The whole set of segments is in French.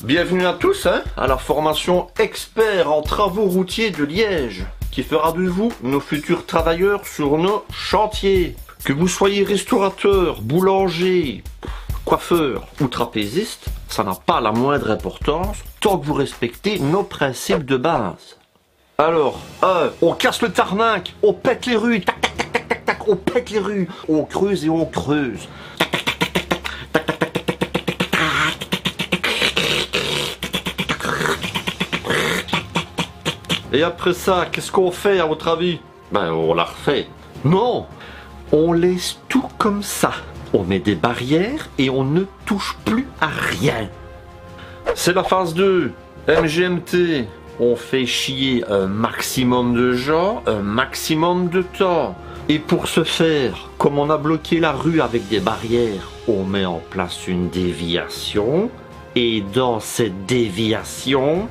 Bienvenue à tous à la formation expert en travaux routiers de Liège, qui fera de vous nos futurs travailleurs sur nos chantiers. Que vous soyez restaurateur, boulanger, coiffeur ou trapéziste, ça n'a pas la moindre importance tant que vous respectez nos principes de base. Alors, on casse le tarnac, on pète les rues, tac tac tac tac tac tac, on pète les rues, on creuse et on creuse. Et après ça, qu'est-ce qu'on fait à votre avis? Ben, on la refait. Non, on laisse tout comme ça. On met des barrières et on ne touche plus à rien. C'est la phase 2, MGMT. On fait chier un maximum de gens, un maximum de temps. Et pour ce faire, comme on a bloqué la rue avec des barrières, on met en place une déviation. Et dans cette déviation,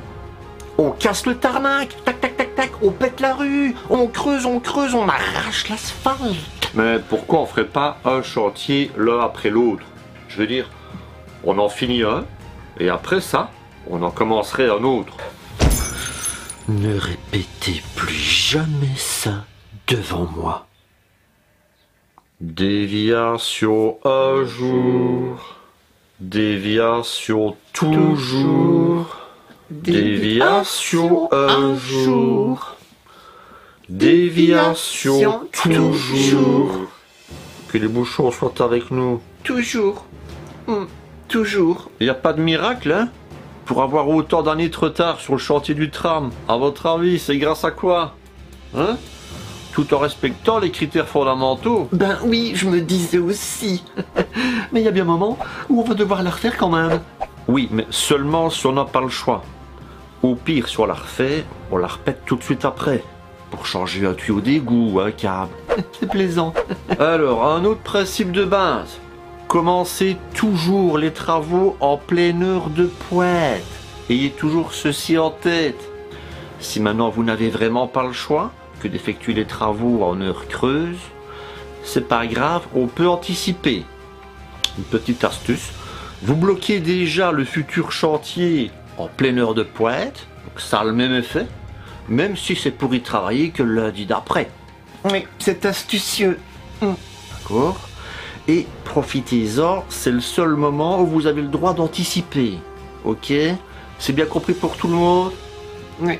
on casse le tarmac, tac tac tac tac, on pète la rue, on creuse, on arrache l'asphalte. Mais pourquoi on ferait pas un chantier l'un après l'autre? Je veux dire, on en finit un, et après ça, on en commencerait un autre. Ne répétez plus jamais ça devant moi. Déviation un jour, déviation toujours. Déviation un jour, déviation toujours. Que les bouchons soient avec nous. Toujours. Toujours. Il n'y a pas de miracle, hein? Pour avoir autant d'années de retard sur le chantier du tram, à votre avis, c'est grâce à quoi? Hein? Tout en respectant les critères fondamentaux. Ben oui, je me disais aussi. Mais il y a bien un moment où on va devoir la refaire quand même. Oui, mais seulement si on n'a pas le choix. Au pire, si on la refait, on la répète tout de suite après. Pour changer un tuyau d'égout ou un câble. C'est plaisant. Alors, un autre principe de base. Commencez toujours les travaux en pleine heure de pointe. Ayez toujours ceci en tête. Si maintenant vous n'avez vraiment pas le choix que d'effectuer les travaux en heure creuse, c'est pas grave, on peut anticiper. Une petite astuce. Vous bloquez déjà le futur chantier en pleine heure de pointe, donc ça a le même effet, même si c'est pour y travailler que le lundi d'après. Oui, c'est astucieux. D'accord? Et profitez-en, c'est le seul moment où vous avez le droit d'anticiper. Ok? C'est bien compris pour tout le monde? Oui.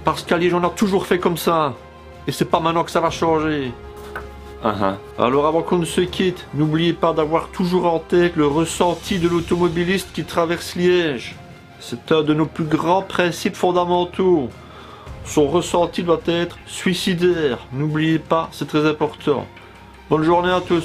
Parce qu'à Liège, on a toujours fait comme ça. Et c'est pas maintenant que ça va changer. Alors avant qu'on ne se quitte, n'oubliez pas d'avoir toujours en tête le ressenti de l'automobiliste qui traverse Liège. C'est un de nos plus grands principes fondamentaux. Son ressenti doit être suicidaire. N'oubliez pas, c'est très important. Bonne journée à tous.